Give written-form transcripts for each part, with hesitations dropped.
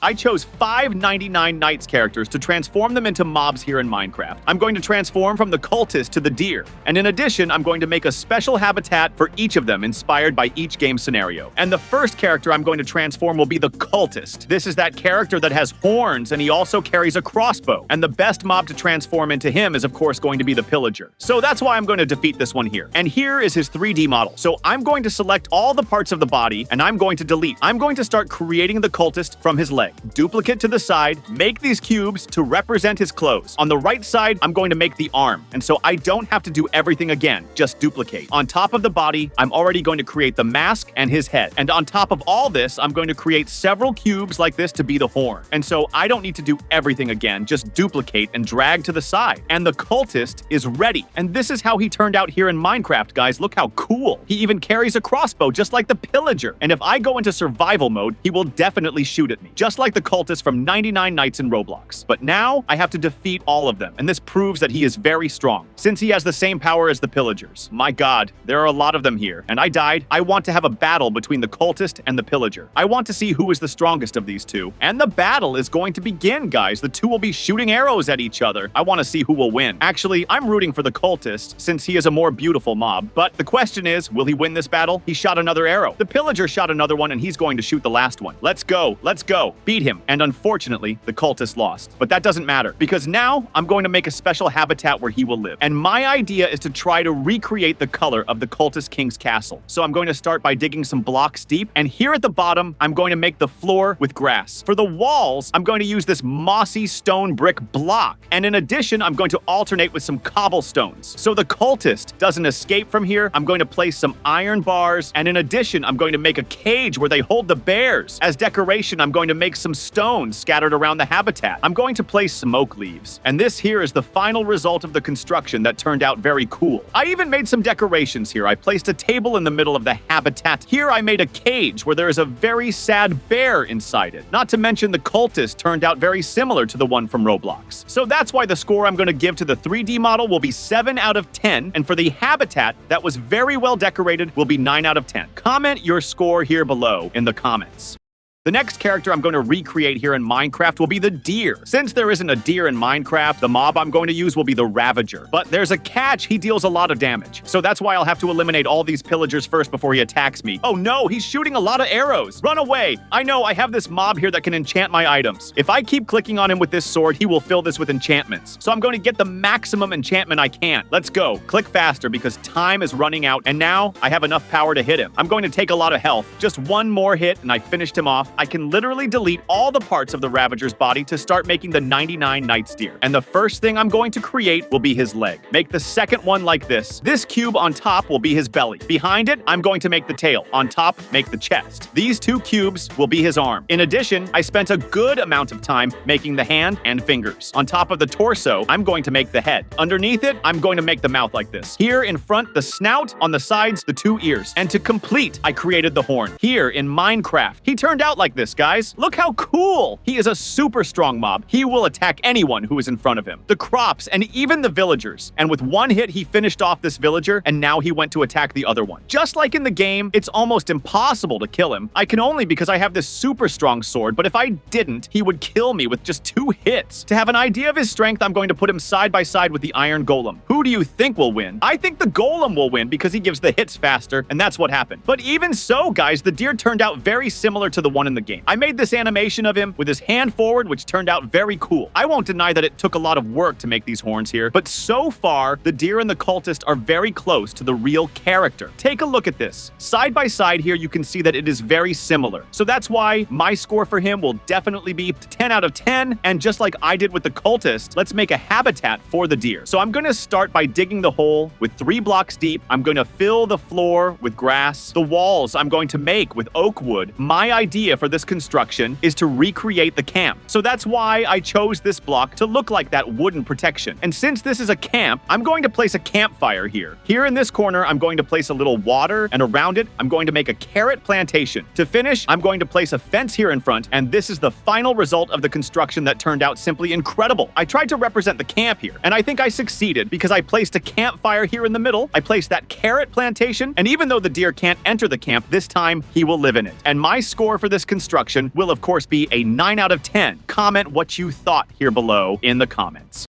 I chose 5 99 Nights characters to transform them into mobs here in Minecraft. I'm going to transform from the Cultist to the deer, and in addition, I'm going to make a special habitat for each of them inspired by each game scenario. And the first character I'm going to transform will be the Cultist. This is that character that has horns, and he also carries a crossbow. And the best mob to transform into him is of course going to be the Pillager. So that's why I'm going to defeat this one here. And here is his 3D model. So I'm going to select all the parts of the body, and I'm going to delete. I'm going to start creating the Cultist from his leg. Duplicate to the side, make these cubes to represent his clothes. On the right side, I'm going to make the arm, and so I don't have to do everything again, just duplicate. On top of the body, I'm already going to create the mask and his head. And on top of all this, I'm going to create several cubes like this to be the horn. And so I don't need to do everything again, just duplicate and drag to the side. And the Cultist is ready. And this is how he turned out here in Minecraft, guys. Look how cool. He even carries a crossbow, just like the Pillager. And if I go into survival mode, he will definitely shoot at me, just like the Cultist from 99 Nights in Roblox. But now I have to defeat all of them, and this proves that he is very strong, since he has the same power as the Pillagers. My god, there are a lot of them here, and I died. I want to have a battle between the Cultist and the Pillager. I want to see who is the strongest of these two, and the battle is going to begin, guys. The two will be shooting arrows at each other. I want to see who will win. Actually, I'm rooting for the Cultist, since he is a more beautiful mob, but the question is, will he win this battle? He shot another arrow. The Pillager shot another one, and he's going to shoot the last one. Let's go. Let's go. Beat him. And unfortunately, the Cultist lost. But that doesn't matter, because now I'm going to make a special habitat where he will live. And my idea is to try to recreate the color of the Cultist King's castle. So I'm going to start by digging some blocks deep, and here at the bottom, I'm going to make the floor with grass. For the walls, I'm going to use this mossy stone brick block. And in addition, I'm going to alternate with some cobblestones. So the Cultist doesn't escape from here, I'm going to place some iron bars, and in addition, I'm going to make a cage where they hold the bears. As decoration, I'm going to make some stones scattered around the habitat. I'm going to place smoke leaves. And this here is the final result of the construction that turned out very cool. I even made some decorations here. I placed a table in the middle of the habitat. Here I made a cage where there is a very sad bear inside it. Not to mention the Cultist turned out very similar to the one from Roblox. So that's why the score I'm going to give to the 3D model will be 7 out of 10, and for the habitat that was very well decorated will be 9 out of 10. Comment your score here below in the comments. The next character I'm going to recreate here in Minecraft will be the deer. Since there isn't a deer in Minecraft, the mob I'm going to use will be the Ravager. But there's a catch, he deals a lot of damage. So that's why I'll have to eliminate all these pillagers first before he attacks me. Oh no, he's shooting a lot of arrows. Run away. I know, I have this mob here that can enchant my items. If I keep clicking on him with this sword, he will fill this with enchantments. So I'm going to get the maximum enchantment I can. Let's go. Click faster because time is running out, and now I have enough power to hit him. I'm going to take a lot of health. Just one more hit and I finished him off. I can literally delete all the parts of the Ravager's body to start making the 99 Nights deer. And the first thing I'm going to create will be his leg. Make the second one like this. This cube on top will be his belly. Behind it, I'm going to make the tail. On top, make the chest. These two cubes will be his arm. In addition, I spent a good amount of time making the hand and fingers. On top of the torso, I'm going to make the head. Underneath it, I'm going to make the mouth like this. Here in front, the snout. On the sides, the 2 ears. And to complete, I created the horn. Here in Minecraft, he turned out like this, guys. Look how cool! He is a super strong mob. He will attack anyone who is in front of him. The crops and even the villagers. And with one hit, he finished off this villager, and now he went to attack the other one. Just like in the game, it's almost impossible to kill him. I can only because I have this super strong sword, but if I didn't, he would kill me with just 2 hits. To have an idea of his strength, I'm going to put him side by side with the Iron Golem. Who do you think will win? I think the Golem will win because he gives the hits faster, and that's what happened. But even so, guys, the deer turned out very similar to the one in the game. I made this animation of him with his hand forward, which turned out very cool. I won't deny that it took a lot of work to make these horns here, but so far, the deer and the Cultist are very close to the real character. Take a look at this. Side by side here, you can see that it is very similar. So that's why my score for him will definitely be 10 out of 10, and just like I did with the Cultist, let's make a habitat for the deer. So I'm going to start by digging the hole with 3 blocks deep. I'm going to fill the floor with grass. The walls I'm going to make with oak wood. My idea for this construction is to recreate the camp. So that's why I chose this block to look like that wooden protection. And since this is a camp, I'm going to place a campfire here. Here in this corner, I'm going to place a little water, and around it, I'm going to make a carrot plantation. To finish, I'm going to place a fence here in front, and this is the final result of the construction that turned out simply incredible. I tried to represent the camp here, and I think I succeeded because I placed a campfire here in the middle, I placed that carrot plantation, and even though the deer can't enter the camp, this time he will live in it. And my score for this construction will of course be a 9 out of 10. Comment what you thought here below in the comments.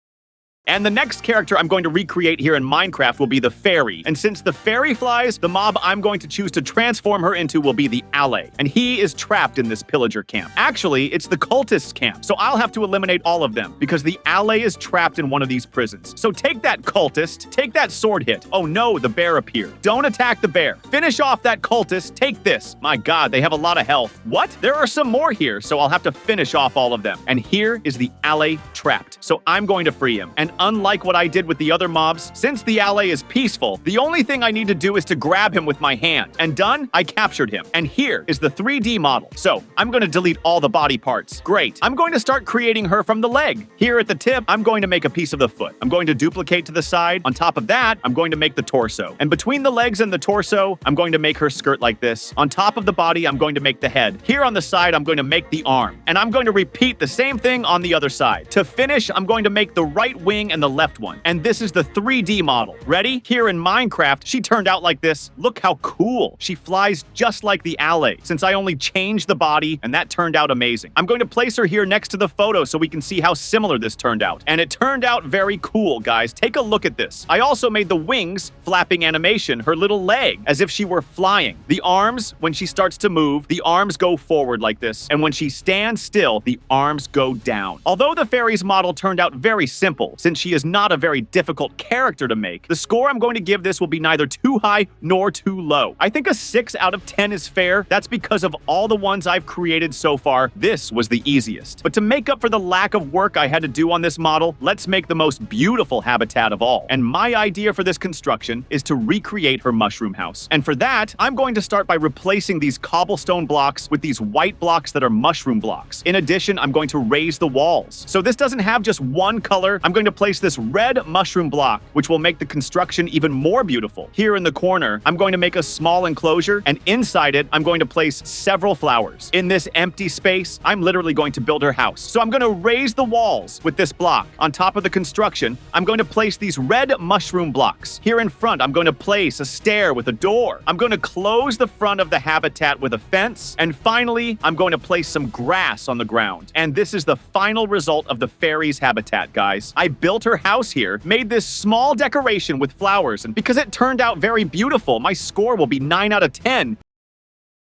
And the next character I'm going to recreate here in Minecraft will be the fairy. And since the fairy flies, the mob I'm going to choose to transform her into will be the ally. And he is trapped in this pillager camp. Actually, it's the cultist camp. So I'll have to eliminate all of them because the ally is trapped in one of these prisons. So take that cultist, take that sword hit. Oh no, the bear appeared. Don't attack the bear. Finish off that cultist, take this. My God, they have a lot of health. What? There are some more here, so I'll have to finish off all of them. And here is the ally trapped. So I'm going to free him. And unlike what I did with the other mobs, since the ally is peaceful, the only thing I need to do is to grab him with my hand. And done, I captured him. And here is the 3D model. So I'm going to delete all the body parts. Great. I'm going to start creating her from the leg. Here at the tip, I'm going to make a piece of the foot. I'm going to duplicate to the side. On top of that, I'm going to make the torso. And between the legs and the torso, I'm going to make her skirt like this. On top of the body, I'm going to make the head. Here on the side, I'm going to make the arm. And I'm going to repeat the same thing on the other side. To finish, I'm going to make the right wing and the left one. And this is the 3D model. Ready? Here in Minecraft, she turned out like this. Look how cool. She flies just like the ally, since I only changed the body, and that turned out amazing. I'm going to place her here next to the photo so we can see how similar this turned out. And it turned out very cool, guys. Take a look at this. I also made the wings, flapping animation, her little leg, as if she were flying. The arms, when she starts to move, the arms go forward like this. And when she stands still, the arms go down. Although the fairy's model turned out very simple, since she is not a very difficult character to make, the score I'm going to give this will be neither too high nor too low. I think a 6 out of 10 is fair. That's because of all the ones I've created so far, this was the easiest. But to make up for the lack of work I had to do on this model, let's make the most beautiful habitat of all. And my idea for this construction is to recreate her mushroom house. And for that, I'm going to start by replacing these cobblestone blocks with these white blocks that are mushroom blocks. In addition, I'm going to raise the walls. So this doesn't have just one color. I'm going to place this red mushroom block, which will make the construction even more beautiful. Here in the corner, I'm going to make a small enclosure, and inside it, I'm going to place several flowers. In this empty space, I'm literally going to build her house. So I'm going to raise the walls with this block. On top of the construction, I'm going to place these red mushroom blocks. Here in front, I'm going to place a stair with a door. I'm going to close the front of the habitat with a fence. And finally, I'm going to place some grass on the ground. And this is the final result of the fairy's habitat, guys. I built her house here, made this small decoration with flowers, and because it turned out very beautiful, my score will be 9 out of 10.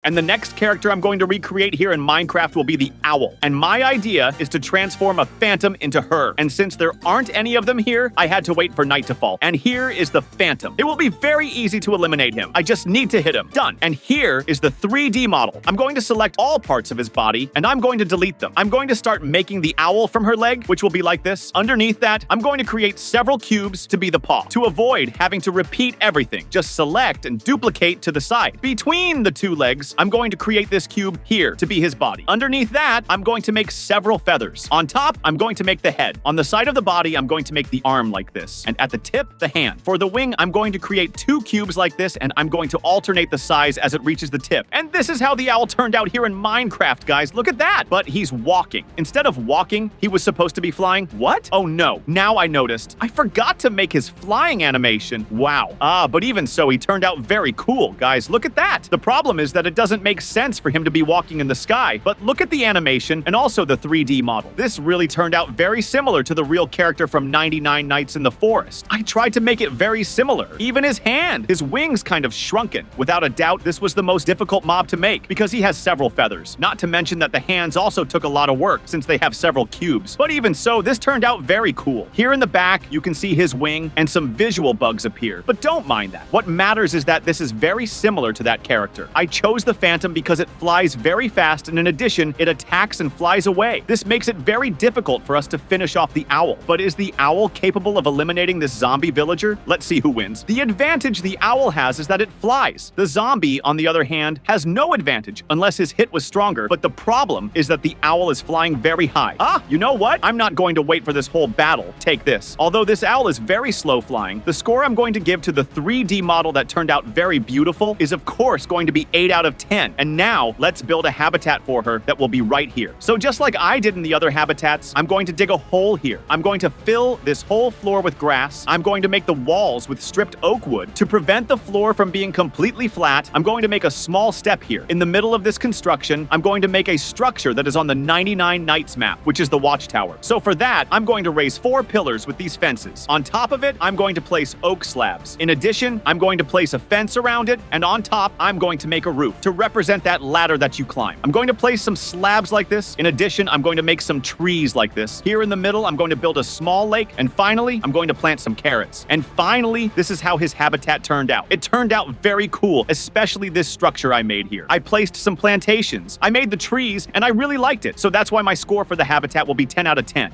And the next character I'm going to recreate here in Minecraft will be the owl. And my idea is to transform a phantom into her. And since there aren't any of them here, I had to wait for night to fall. And here is the phantom. It will be very easy to eliminate him. I just need to hit him. Done. And here is the 3D model. I'm going to select all parts of his body, and I'm going to delete them. I'm going to start making the owl from her leg, which will be like this. Underneath that, I'm going to create several cubes to be the paw. To avoid having to repeat everything, just select and duplicate to the side. Between the two legs, I'm going to create this cube here to be his body. Underneath that, I'm going to make several feathers. On top, I'm going to make the head. On the side of the body, I'm going to make the arm like this. And at the tip, the hand. For the wing, I'm going to create 2 cubes like this, and I'm going to alternate the size as it reaches the tip. And this is how the owl turned out here in Minecraft, guys. Look at that. But he's walking. Instead of walking, he was supposed to be flying. What? Oh no. Now I noticed. I forgot to make his flying animation. Wow. But even so, he turned out very cool, guys. Look at that. The problem is that it doesn't make sense for him to be walking in the sky, but look at the animation and also the 3D model. This really turned out very similar to the real character from 99 Nights in the Forest. I tried to make it very similar. Even his hand, his wings kind of shrunken. Without a doubt, this was the most difficult mob to make because he has several feathers. Not to mention that the hands also took a lot of work since they have several cubes. But even so, this turned out very cool. Here in the back, you can see his wing and some visual bugs appear, but don't mind that. What matters is that this is very similar to that character. I chose the Phantom because it flies very fast, and in addition, it attacks and flies away. This makes it very difficult for us to finish off the owl. But is the owl capable of eliminating this zombie villager? Let's see who wins. The advantage the owl has is that it flies. The zombie, on the other hand, has no advantage unless his hit was stronger, but the problem is that the owl is flying very high. You know what? I'm not going to wait for this whole battle. Take this. Although this owl is very slow flying, the score I'm going to give to the 3D model that turned out very beautiful is of course going to be 8 out of 10. And now let's build a habitat for her that will be right here. So just like I did in the other habitats, I'm going to dig a hole here. I'm going to fill this whole floor with grass. I'm going to make the walls with stripped oak wood. To prevent the floor from being completely flat, I'm going to make a small step here. In the middle of this construction, I'm going to make a structure that is on the 99 Nights map, which is the watchtower. So for that, I'm going to raise 4 pillars with these fences. On top of it, I'm going to place oak slabs. In addition, I'm going to place a fence around it, and on top, I'm going to make a roof to represent that ladder that you climb. I'm going to place some slabs like this. In addition, I'm going to make some trees like this. Here in the middle, I'm going to build a small lake, and finally, I'm going to plant some carrots. And finally, this is how his habitat turned out. It turned out very cool, especially this structure I made here. I placed some plantations. I made the trees, and I really liked it. So that's why my score for the habitat will be 10 out of 10.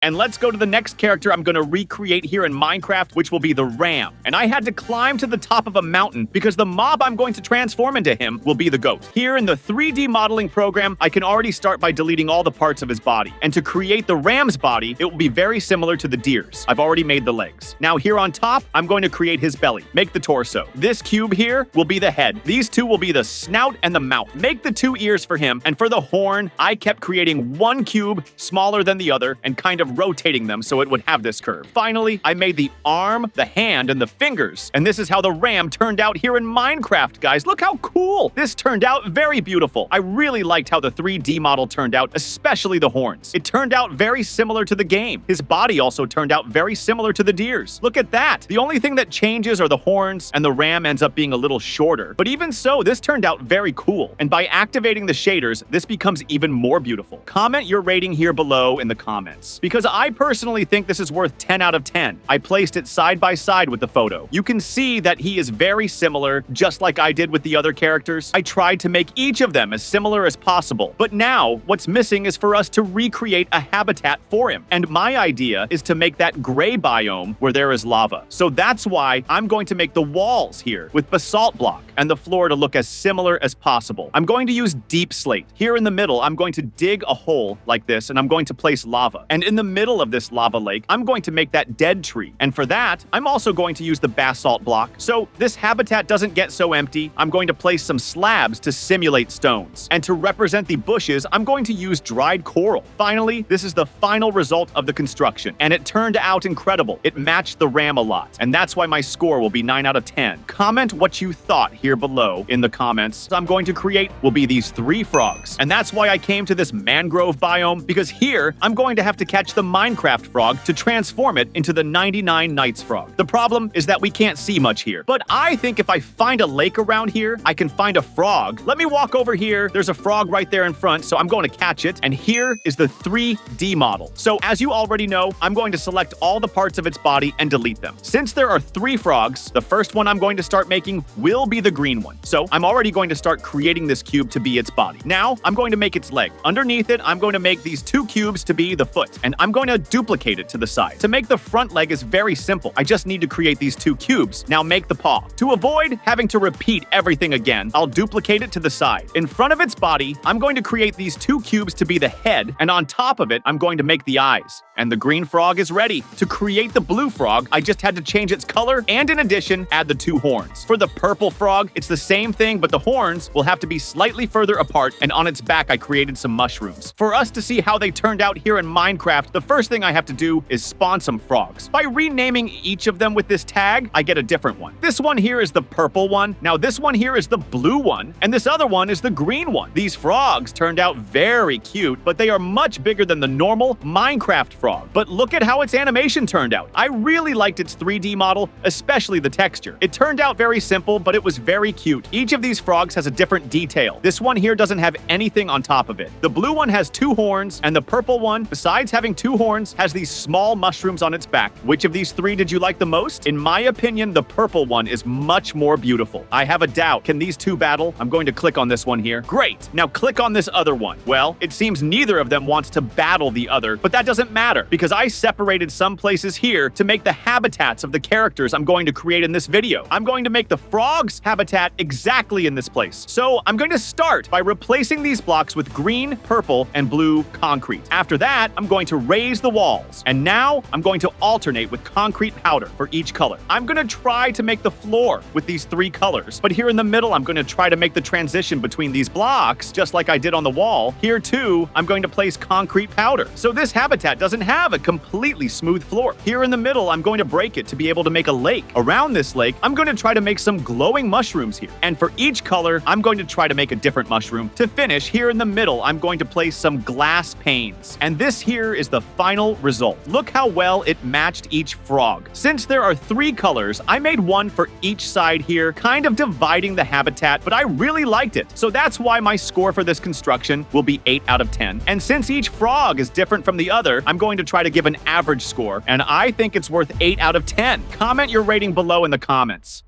And let's go to the next character I'm going to recreate here in Minecraft, which will be the ram. And I had to climb to the top of a mountain because the mob I'm going to transform into him will be the goat. Here in the 3D modeling program, I can already start by deleting all the parts of his body. And to create the ram's body, it will be very similar to the deer's. I've already made the legs. Now here on top, I'm going to create his belly. Make the torso. This cube here will be the head. These two will be the snout and the mouth. Make the 2 ears for him. And for the horn, I kept creating one cube smaller than the other and kind of rotating them so it would have this curve. Finally, I made the arm, the hand, and the fingers. And this is how the ram turned out here in Minecraft, guys. Look how cool. This turned out very beautiful. I really liked how the 3D model turned out, especially the horns. It turned out very similar to the game. His body also turned out very similar to the deer's. Look at that. The only thing that changes are the horns, and the ram ends up being a little shorter. But even so, this turned out very cool. And by activating the shaders, this becomes even more beautiful. Comment your rating here below in the comments, because I personally think this is worth 10 out of 10. I placed it side by side with the photo. You can see that he is very similar, just like I did with the other characters. I tried to make each of them as similar as possible. But now, what's missing is for us to recreate a habitat for him. And my idea is to make that gray biome where there is lava. So that's why I'm going to make the walls here with basalt block and the floor to look as similar as possible. I'm going to use deep slate. Here in the middle, I'm going to dig a hole like this, and I'm going to place lava. And in the middle of this lava lake, I'm going to make that dead tree. And for that, I'm also going to use the basalt block. So this habitat doesn't get so empty, I'm going to place some slabs to simulate stones. And to represent the bushes, I'm going to use dried coral. Finally, this is the final result of the construction. And it turned out incredible. It matched the ram a lot. And that's why my score will be 9 out of 10. Comment what you thought here below in the comments. I'm going to create will be these 3 frogs. And that's why I came to this mangrove biome, because here I'm going to have to catch the Minecraft frog to transform it into the 99 Nights frog. The problem is that we can't see much here. But I think if I find a lake around here, I can find a frog. Let me walk over here. There's a frog right there in front, so I'm going to catch it. And here is the 3D model. So as you already know, I'm going to select all the parts of its body and delete them. Since there are 3 frogs, the first one I'm going to start making will be the green one. So I'm already going to start creating this cube to be its body. Now I'm going to make its leg. Underneath it, I'm going to make these 2 cubes to be the foot. And I'm going to duplicate it to the side. To make the front leg is very simple. I just need to create these 2 cubes. Now make the paw. To avoid having to repeat everything again, I'll duplicate it to the side. In front of its body, I'm going to create these 2 cubes to be the head, and on top of it, I'm going to make the eyes. And the green frog is ready. To create the blue frog, I just had to change its color, and in addition, add the 2 horns. For the purple frog, it's the same thing, but the horns will have to be slightly further apart, and on its back, I created some mushrooms. For us to see how they turned out here in Minecraft, the first thing I have to do is spawn some frogs. By renaming each of them with this tag, I get a different one. This one here is the purple one. Now this one here is the blue one, and this other one is the green one. These frogs turned out very cute, but they are much bigger than the normal Minecraft frog. But look at how its animation turned out. I really liked its 3D model, especially the texture. It turned out very simple, but it was very cute. Each of these frogs has a different detail. This one here doesn't have anything on top of it. The blue one has 2 horns, and the purple one, besides having 2 horns, has these small mushrooms on its back. Which of these 3 did you like the most? In my opinion, the purple one is much more beautiful. I have a doubt. Can these 2 battle? I'm going to click on this one here. Great. Now click on this other one. Well, it seems neither of them wants to battle the other, but that doesn't matter because I separated some places here to make the habitats of the characters I'm going to create in this video. I'm going to make the frog's habitat exactly in this place. So I'm going to start by replacing these blocks with green, purple, and blue concrete. After that, I'm going to raise the walls. And now I'm going to alternate with concrete powder for each color. I'm going to try to make the floor with these 3 colors, but here in the middle, I'm going to try to make the transition between these blocks, just like I did on the wall. Here too, I'm going to place concrete powder. So this habitat doesn't have a completely smooth floor. Here in the middle, I'm going to break it to be able to make a lake. Around this lake, I'm going to try to make some glowing mushrooms here. And for each color, I'm going to try to make a different mushroom. To finish, here in the middle, I'm going to place some glass panes. And this here is the final result. Look how well it matched each frog. Since there are 3 colors, I made one for each side here, kind of dividing the habitat, but I really liked it. So that's why my score for this construction will be 8 out of 10. And since each frog is different from the other, I'm going to try to give an average score, and I think it's worth 8 out of 10. Comment your rating below in the comments.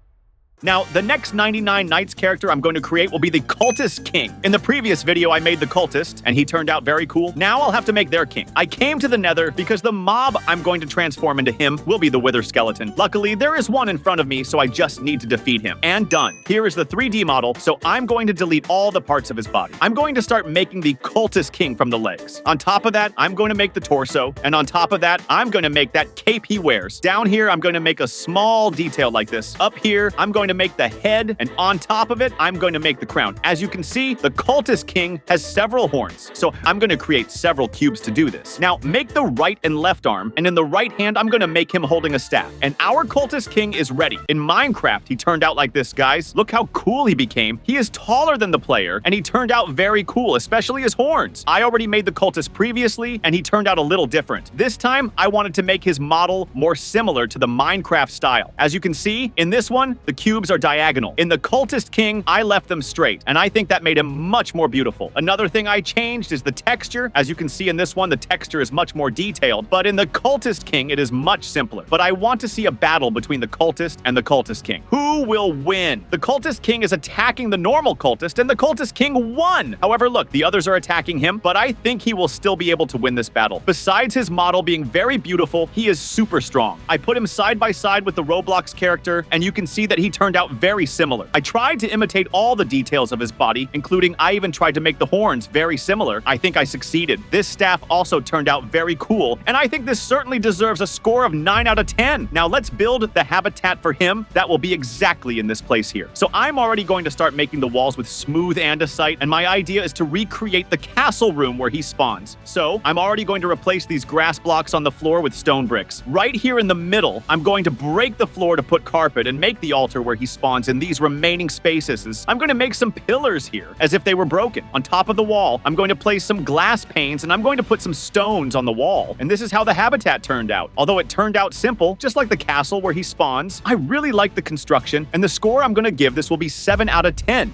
Now, the next 99 Knights character I'm going to create will be the Cultist King. In the previous video, I made the Cultist, and he turned out very cool. Now I'll have to make their king. I came to the Nether because the mob I'm going to transform into him will be the Wither Skeleton. Luckily, there is one in front of me, so I just need to defeat him. And done. Here is the 3D model, so I'm going to delete all the parts of his body. I'm going to start making the Cultist King from the legs. On top of that, I'm going to make the torso, and on top of that, I'm going to make that cape he wears. Down here, I'm going to make a small detail like this. Up here, I'm going to make the head, and on top of it, I'm going to make the crown. As you can see, the Cultist King has several horns, so I'm going to create several cubes to do this. Now, make the right and left arm, and in the right hand, I'm going to make him holding a staff. And our Cultist King is ready. In Minecraft, he turned out like this, guys. Look how cool he became. He is taller than the player, and he turned out very cool, especially his horns. I already made the Cultist previously, and he turned out a little different. This time, I wanted to make his model more similar to the Minecraft style. As you can see, in this one, the cubes are diagonal. In the Cultist King, I left them straight, and I think that made him much more beautiful. Another thing I changed is the texture. As you can see in this one, the texture is much more detailed, but in the Cultist King, it is much simpler. But I want to see a battle between the Cultist and the Cultist King. Who will win? The Cultist King is attacking the normal Cultist, and the Cultist King won! However, look, the others are attacking him, but I think he will still be able to win this battle. Besides his model being very beautiful, he is super strong. I put him side by side with the Roblox character, and you can see that he turned out very similar. I tried to imitate all the details of his body, including I even tried to make the horns very similar. I think I succeeded. This staff also turned out very cool, and I think this certainly deserves a score of 9 out of 10. Now let's build the habitat for him that will be exactly in this place here. So I'm already going to start making the walls with smooth andesite, and my idea is to recreate the castle room where he spawns. So I'm already going to replace these grass blocks on the floor with stone bricks. Right here in the middle, I'm going to break the floor to put carpet and make the altar where he spawns in these remaining spaces. I'm going to make some pillars here as if they were broken. On top of the wall, I'm going to place some glass panes, and I'm going to put some stones on the wall. And this is how the habitat turned out. Although it turned out simple, just like the castle where he spawns, I really like the construction, and the score I'm going to give this will be 7 out of 10.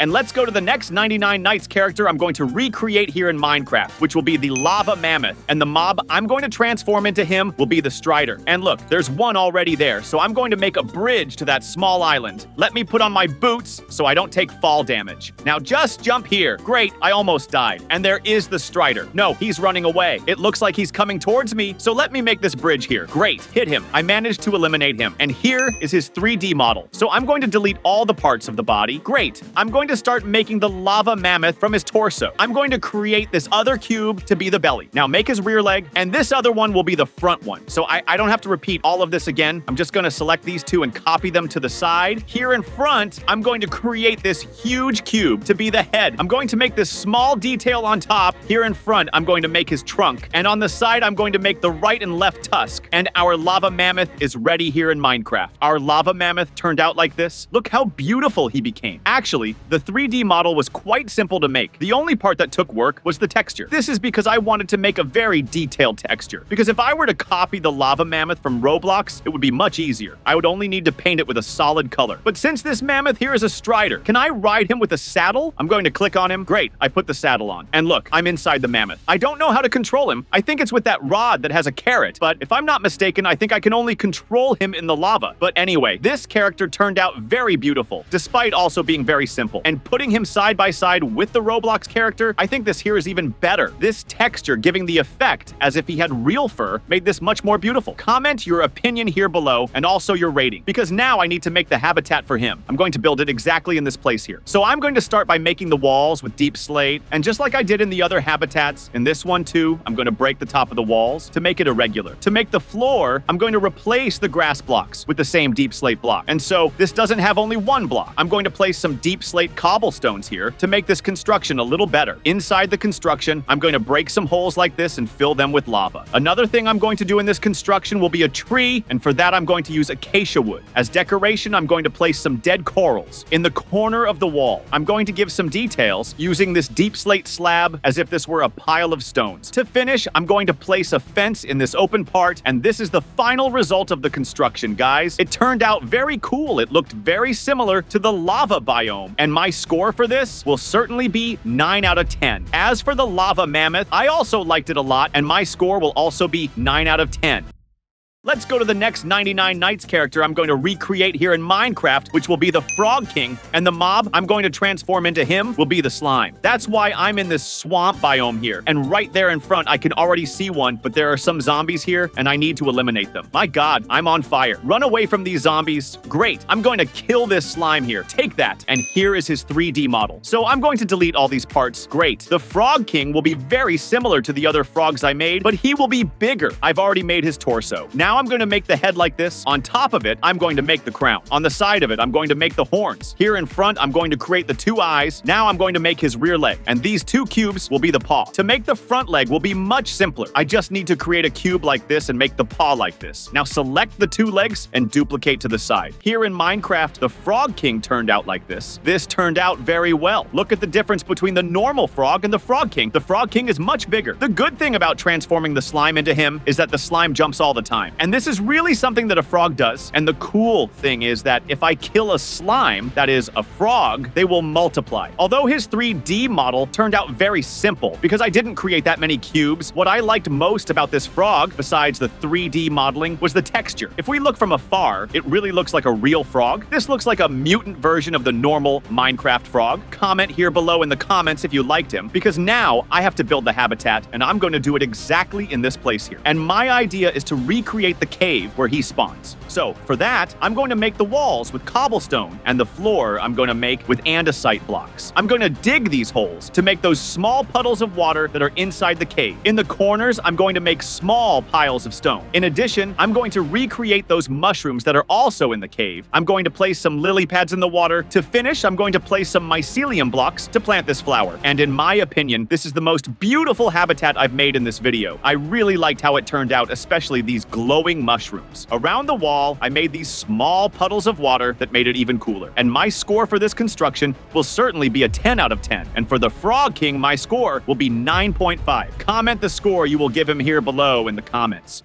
And let's go to the next 99 Knights character I'm going to recreate here in Minecraft, which will be the Lava Mammoth. And the mob I'm going to transform into him will be the Strider. And look, there's one already there, so I'm going to make a bridge to that small island. Let me put on my boots so I don't take fall damage. Now just jump here. Great, I almost died. And there is the Strider. No, he's running away. It looks like he's coming towards me, so let me make this bridge here. Great, hit him. I managed to eliminate him. And here is his 3D model. So I'm going to delete all the parts of the body. Great, I'm going to start making the Lava Mammoth from his torso. I'm going to create this other cube to be the belly. Now make his rear leg, and this other one will be the front one. So I don't have to repeat all of this again. I'm just going to select these two and copy them to the side. Here in front, I'm going to create this huge cube to be the head. I'm going to make this small detail on top. Here in front, I'm going to make his trunk. And on the side, I'm going to make the right and left tusk. And our Lava Mammoth is ready here in Minecraft. Our Lava Mammoth turned out like this. Look how beautiful he became. Actually, the 3D model was quite simple to make. The only part that took work was the texture. This is because I wanted to make a very detailed texture. Because if I were to copy the Lava Mammoth from Roblox, it would be much easier. I would only need to paint it with a solid color. But since this mammoth here is a Strider, can I ride him with a saddle? I'm going to click on him. Great, I put the saddle on. And look, I'm inside the mammoth. I don't know how to control him. I think it's with that rod that has a carrot. But if I'm not mistaken, I think I can only control him in the lava. But anyway, this character turned out very beautiful, despite also being very simple. and putting him side by side with the Roblox character, I think this here is even better. This texture giving the effect as if he had real fur made this much more beautiful. Comment your opinion here below and also your rating, because now I need to make the habitat for him. I'm going to build it exactly in this place here. So I'm going to start by making the walls with deep slate, and just like I did in the other habitats, in this one too, I'm going to break the top of the walls to make it irregular. To make the floor, I'm going to replace the grass blocks with the same deep slate block. And so this doesn't have only one block. I'm going to place some deep slate cobblestones here to make this construction a little better. Inside the construction, I'm going to break some holes like this and fill them with lava. Another thing I'm going to do in this construction will be a tree, and for that I'm going to use acacia wood. As decoration, I'm going to place some dead corals in the corner of the wall. I'm going to give some details using this deep slate slab as if this were a pile of stones. To finish, I'm going to place a fence in this open part, and this is the final result of the construction, guys. It turned out very cool. It looked very similar to the lava biome, and my score for this will certainly be 9 out of 10. As for the lava mammoth, I also liked it a lot, and my score will also be 9 out of 10. Let's go to the next 99 Nights character I'm going to recreate here in Minecraft, which will be the Frog King, and the mob I'm going to transform into him will be the slime. That's why I'm in this swamp biome here, and right there in front I can already see one, but there are some zombies here, and I need to eliminate them. My god, I'm on fire. Run away from these zombies. Great, I'm going to kill this slime here. Take that, and here is his 3D model. So I'm going to delete all these parts. Great. The Frog King will be very similar to the other frogs I made, but he will be bigger. I've already made his torso. Now I'm going to make the head like this. On top of it, I'm going to make the crown. On the side of it, I'm going to make the horns. Here in front, I'm going to create the 2 eyes. Now I'm going to make his rear leg. And these 2 cubes will be the paw. To make the front leg will be much simpler. I just need to create a cube like this and make the paw like this. Now select the 2 legs and duplicate to the side. Here in Minecraft, the Frog King turned out like this. This turned out very well. Look at the difference between the normal frog and the Frog King. The Frog King is much bigger. The good thing about transforming the slime into him is that the slime jumps all the time. And this is really something that a frog does. And the cool thing is that if I kill a slime, that is a frog, they will multiply. Although his 3D model turned out very simple because I didn't create that many cubes, what I liked most about this frog, besides the 3D modeling, was the texture. If we look from afar, it really looks like a real frog. This looks like a mutant version of the normal Minecraft frog. Comment here below in the comments if you liked him, because now I have to build the habitat, and I'm going to do it exactly in this place here. And my idea is to recreate the cave where he spawns. So for that, I'm going to make the walls with cobblestone, and the floor I'm going to make with andesite blocks. I'm going to dig these holes to make those small puddles of water that are inside the cave. In the corners, I'm going to make small piles of stone. In addition, I'm going to recreate those mushrooms that are also in the cave. I'm going to place some lily pads in the water. To finish, I'm going to place some mycelium blocks to plant this flower. And in my opinion, this is the most beautiful habitat I've made in this video. I really liked how it turned out, especially these glowing mushrooms. Around the wall, I made these small puddles of water that made it even cooler. And my score for this construction will certainly be a 10 out of 10. And for the Frog King, my score will be 9.5. Comment the score you will give him here below in the comments.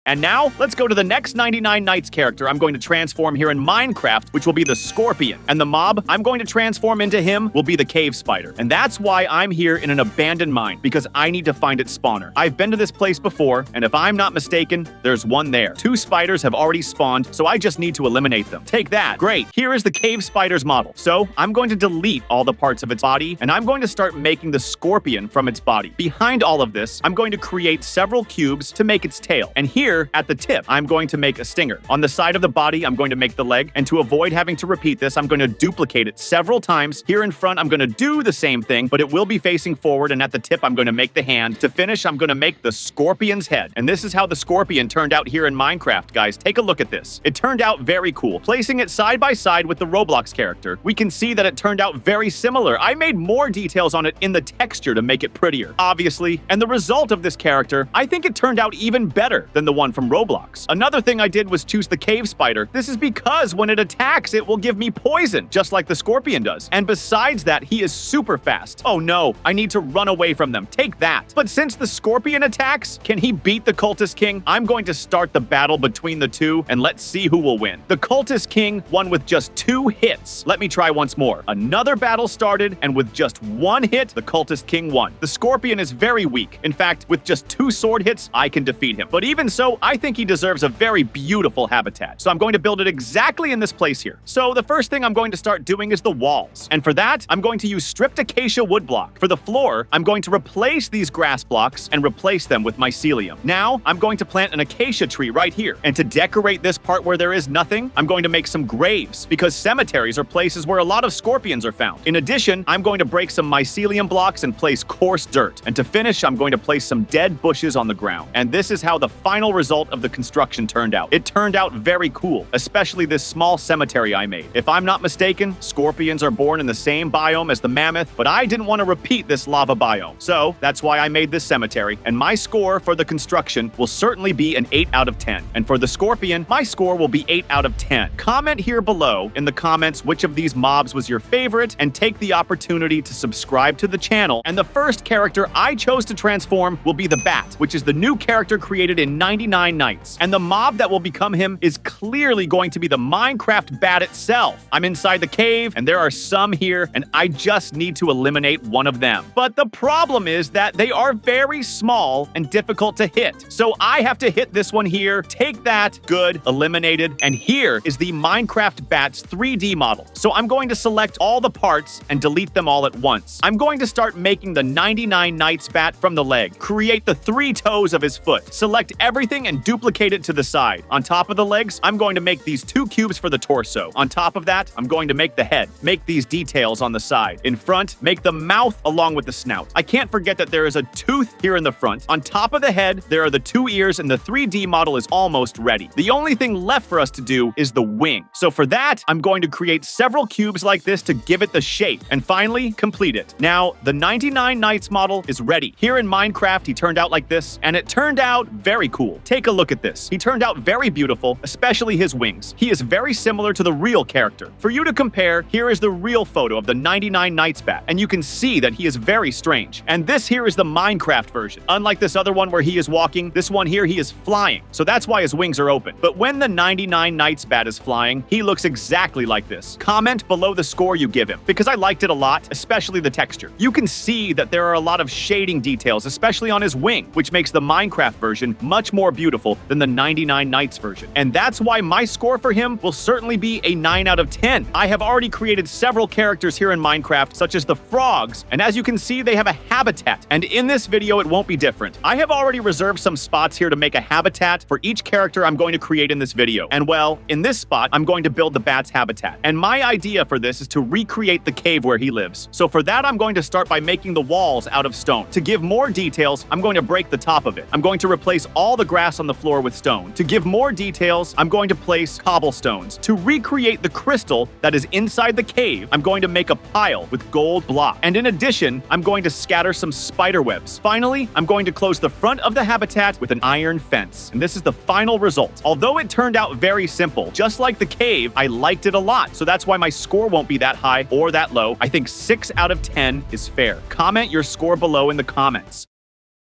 And now, let's go to the next 99 Nights character I'm going to transform here in Minecraft, which will be the Scorpion. And the mob I'm going to transform into him will be the Cave Spider. And that's why I'm here in an abandoned mine, because I need to find its spawner. I've been to this place before, and if I'm not mistaken, there's one there. 2 spiders have already spawned, so I just need to eliminate them. Take that. Great. Here is the Cave Spider's model. So, I'm going to delete all the parts of its body, and I'm going to start making the Scorpion from its body. Behind all of this, I'm going to create several cubes to make its tail. And here, at the tip, I'm going to make a stinger. On the side of the body, I'm going to make the leg, and to avoid having to repeat this, I'm going to duplicate it several times. Here in front, I'm going to do the same thing, but it will be facing forward, and at the tip, I'm going to make the hand. To finish, I'm going to make the Scorpion's head. And this is how the Scorpion turned out here in Minecraft, guys. Take a look at this. It turned out very cool. Placing it side by side with the Roblox character, we can see that it turned out very similar. I made more details on it in the texture to make it prettier, obviously, and the result of this character, I think it turned out even better than the one from Roblox. Another thing I did was choose the Cave Spider. This is because when it attacks, it will give me poison, just like the Scorpion does. And besides that, he is super fast. Oh no, I need to run away from them. Take that. But since the Scorpion attacks, can he beat the Cultist King? I'm going to start the battle between the two, and let's see who will win. The Cultist King won with just 2 hits. Let me try once more. Another battle started, and with just 1 hit, the Cultist King won. The Scorpion is very weak. In fact, with just 2 sword hits, I can defeat him. But even so, So I think he deserves a very beautiful habitat. So I'm going to build it exactly in this place here. So the first thing I'm going to start doing is the walls. And for that, I'm going to use stripped acacia wood block. For the floor, I'm going to replace these grass blocks and replace them with mycelium. Now, I'm going to plant an acacia tree right here. And to decorate this part where there is nothing, I'm going to make some graves, because cemeteries are places where a lot of scorpions are found. In addition, I'm going to break some mycelium blocks and place coarse dirt. And to finish, I'm going to place some dead bushes on the ground. And this is how the final result of the construction turned out. It turned out very cool, especially this small cemetery I made. If I'm not mistaken, scorpions are born in the same biome as the mammoth, but I didn't want to repeat this lava biome. So that's why I made this cemetery. And my score for the construction will certainly be an 8 out of 10. And for the scorpion, my score will be 8 out of 10. Comment here below in the comments which of these mobs was your favorite, and take the opportunity to subscribe to the channel. And the first character I chose to transform will be the Bat, which is the new character created in 99 Nights. And the mob that will become him is clearly going to be the Minecraft Bat itself. I'm inside the cave, and there are some here, and I just need to eliminate one of them. But the problem is that they are very small and difficult to hit. So I have to hit this one here, take that, good, eliminated, and here is the Minecraft Bat's 3D model. So I'm going to select all the parts and delete them all at once. I'm going to start making the 99 Nights Bat from the leg. Create the 3 toes of his foot. Select everything and duplicate it to the side. On top of the legs, I'm going to make these 2 cubes for the torso. On top of that, I'm going to make the head. Make these details on the side. In front, make the mouth along with the snout. I can't forget that there is a tooth here in the front. On top of the head, there are the 2 ears, and the 3D model is almost ready. The only thing left for us to do is the wing. So for that, I'm going to create several cubes like this to give it the shape, and finally complete it. Now, the 99 Nights model is ready. Here in Minecraft, he turned out like this, and it turned out very cool. Take a look at this. He turned out very beautiful, especially his wings. He is very similar to the real character. For you to compare, here is the real photo of the 99 Nights Bat, and you can see that he is very strange. And this here is the Minecraft version. Unlike this other one where he is walking, this one here he is flying. So that's why his wings are open. But when the 99 Nights Bat is flying, he looks exactly like this. Comment below the score you give him, because I liked it a lot, especially the texture. You can see that there are a lot of shading details, especially on his wing, which makes the Minecraft version much more beautiful than the 99 Nights version. And that's why my score for him will certainly be a 9 out of 10. I have already created several characters here in Minecraft, such as the frogs, and as you can see, they have a habitat. And in this video, it won't be different. I have already reserved some spots here to make a habitat for each character I'm going to create in this video. And well, in this spot, I'm going to build the bat's habitat. And my idea for this is to recreate the cave where he lives. So for that, I'm going to start by making the walls out of stone. To give more details, I'm going to break the top of it. I'm going to replace all the grass on the floor with stone. To give more details, I'm going to place cobblestones. To recreate the crystal that is inside the cave, I'm going to make a pile with gold block. And in addition, I'm going to scatter some spider webs. Finally, I'm going to close the front of the habitat with an iron fence. And this is the final result. Although it turned out very simple, just like the cave, I liked it a lot. So that's why my score won't be that high or that low. I think 6 out of 10 is fair. Comment your score below in the comments.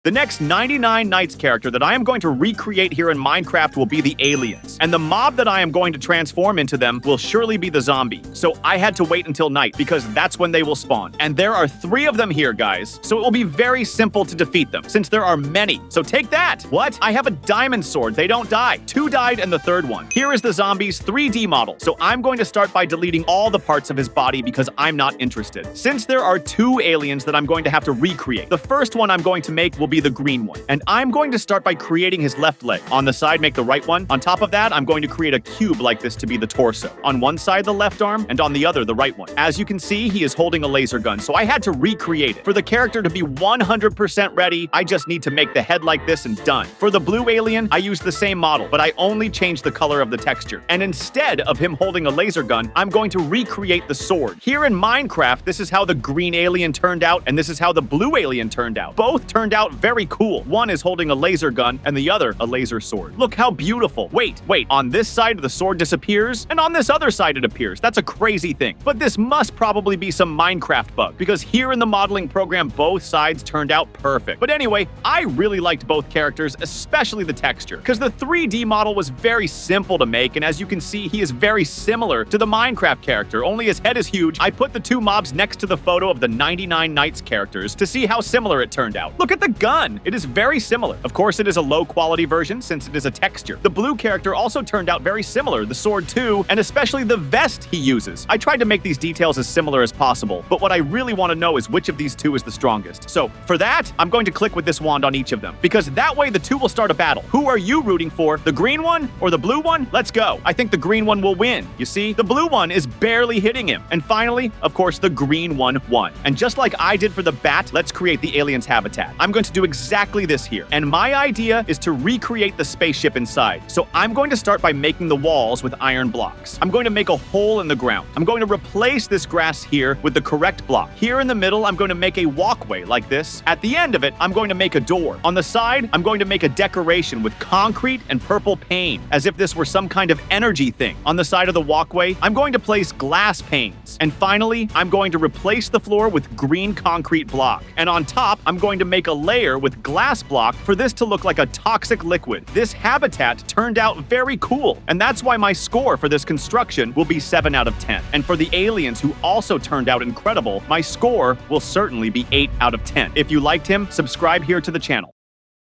The next 99 Nights character that I am going to recreate here in Minecraft will be the aliens. And the mob that I am going to transform into them will surely be the zombie. So I had to wait until night because that's when they will spawn. And there are 3 of them here, guys. So it will be very simple to defeat them since there are many. So take that. What? I have a diamond sword. They don't die. 2 died and the 3rd one. Here is the zombie's 3D model. So I'm going to start by deleting all the parts of his body because I'm not interested. Since there are 2 aliens that I'm going to have to recreate, the first one I'm going to make will be the green one. And I'm going to start by creating his left leg. On the side, make the right one. On top of that, I'm going to create a cube like this to be the torso. On one side, the left arm, and on the other, the right one. As you can see, he is holding a laser gun, so I had to recreate it. For the character to be 100% ready, I just need to make the head like this and done. For the blue alien, I used the same model, but I only changed the color of the texture. And instead of him holding a laser gun, I'm going to recreate the sword. Here in Minecraft, this is how the green alien turned out, and this is how the blue alien turned out. Both turned out very cool. One is holding a laser gun, and the other a laser sword. Look how beautiful. Wait, on this side the sword disappears, and on this other side it appears. That's a crazy thing. But this must probably be some Minecraft bug, because here in the modeling program, both sides turned out perfect. But anyway, I really liked both characters, especially the texture, because the 3D model was very simple to make, and as you can see, he is very similar to the Minecraft character, only his head is huge. I put the 2 mobs next to the photo of the 99 Nights characters to see how similar it turned out. Look at the gun done. It is very similar. Of course, it is a low-quality version since it is a texture. The blue character also turned out very similar, the sword too, and especially the vest he uses. I tried to make these details as similar as possible, but what I really want to know is which of these two is the strongest. So, for that, I'm going to click with this wand on each of them, because that way the two will start a battle. Who are you rooting for? The green one or the blue one? Let's go. I think the green one will win. You see, the blue one is barely hitting him. And finally, of course, the green one won. And just like I did for the bat, let's create the alien's habitat. I'm going to do exactly this here. And my idea is to recreate the spaceship inside. So I'm going to start by making the walls with iron blocks. I'm going to make a hole in the ground. I'm going to replace this grass here with the correct block. Here in the middle, I'm going to make a walkway like this. At the end of it, I'm going to make a door. On the side, I'm going to make a decoration with concrete and purple paint, as if this were some kind of energy thing. On the side of the walkway, I'm going to place glass panes. And finally, I'm going to replace the floor with green concrete block. And on top, I'm going to make a layer with glass block for this to look like a toxic liquid. This habitat turned out very cool, and that's why my score for this construction will be 7 out of 10. And for the aliens who also turned out incredible, my score will certainly be 8 out of 10. If you liked him, subscribe here to the channel.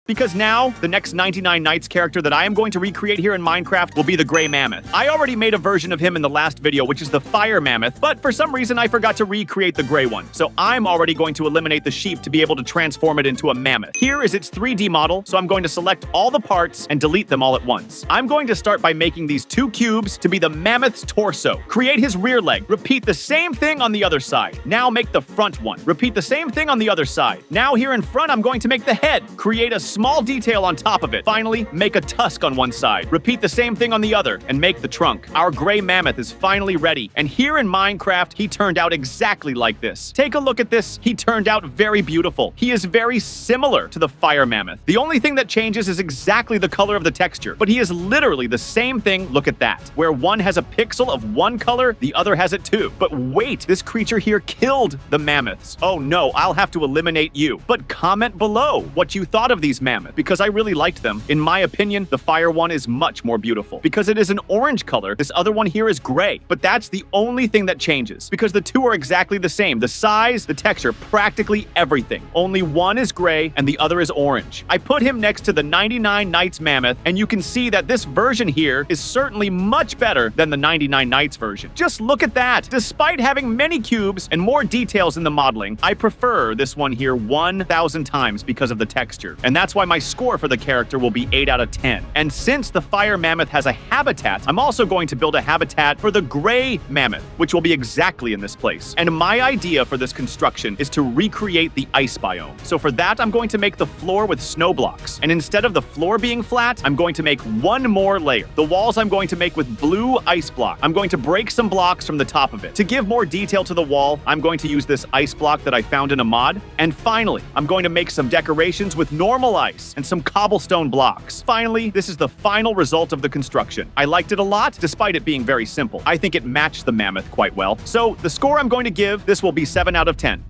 Because now, the next 99 Nights character that I am going to recreate here in Minecraft will be the Gray Mammoth. I already made a version of him in the last video, which is the Fire Mammoth, but for some reason I forgot to recreate the gray one. So I'm already going to eliminate the sheep to be able to transform it into a mammoth. Here is its 3D model, so I'm going to select all the parts and delete them all at once. I'm going to start by making these 2 cubes to be the mammoth's torso. Create his rear leg. Repeat the same thing on the other side. Now make the front one. Repeat the same thing on the other side. Now here in front, I'm going to make the head. Create a small detail on top of it. Finally, make a tusk on one side. Repeat the same thing on the other and make the trunk. Our gray mammoth is finally ready. And here in Minecraft, he turned out exactly like this. Take a look at this. He turned out very beautiful. He is very similar to the fire mammoth. The only thing that changes is exactly the color of the texture, but he is literally the same thing. Look at that. Where one has a pixel of one color, the other has it too. But wait, this creature here killed the mammoths. Oh no, I'll have to eliminate you. But comment below what you thought of these mammoths, because I really liked them. In my opinion, the fire one is much more beautiful because it is an orange color. This other one here is gray, but that's the only thing that changes because the two are exactly the same. The size, the texture, practically everything. Only one is gray and the other is orange. I put him next to the 99 Nights Mammoth, and you can see that this version here is certainly much better than the 99 Nights version. Just look at that. Despite having many cubes and more details in the modeling, I prefer this one here 1,000 times because of the texture. And that's why my score for the character will be 8 out of 10. And since the fire mammoth has a habitat, I'm also going to build a habitat for the gray mammoth, which will be exactly in this place. And my idea for this construction is to recreate the ice biome. So for that, I'm going to make the floor with snow blocks. And instead of the floor being flat, I'm going to make one more layer. The walls I'm going to make with blue ice block. I'm going to break some blocks from the top of it. To give more detail to the wall, I'm going to use this ice block that I found in a mod. And finally, I'm going to make some decorations with normal ice and some cobblestone blocks. Finally, this is the final result of the construction. I liked it a lot, despite it being very simple. I think it matched the mammoth quite well. So the score I'm going to give, this will be 7 out of 10.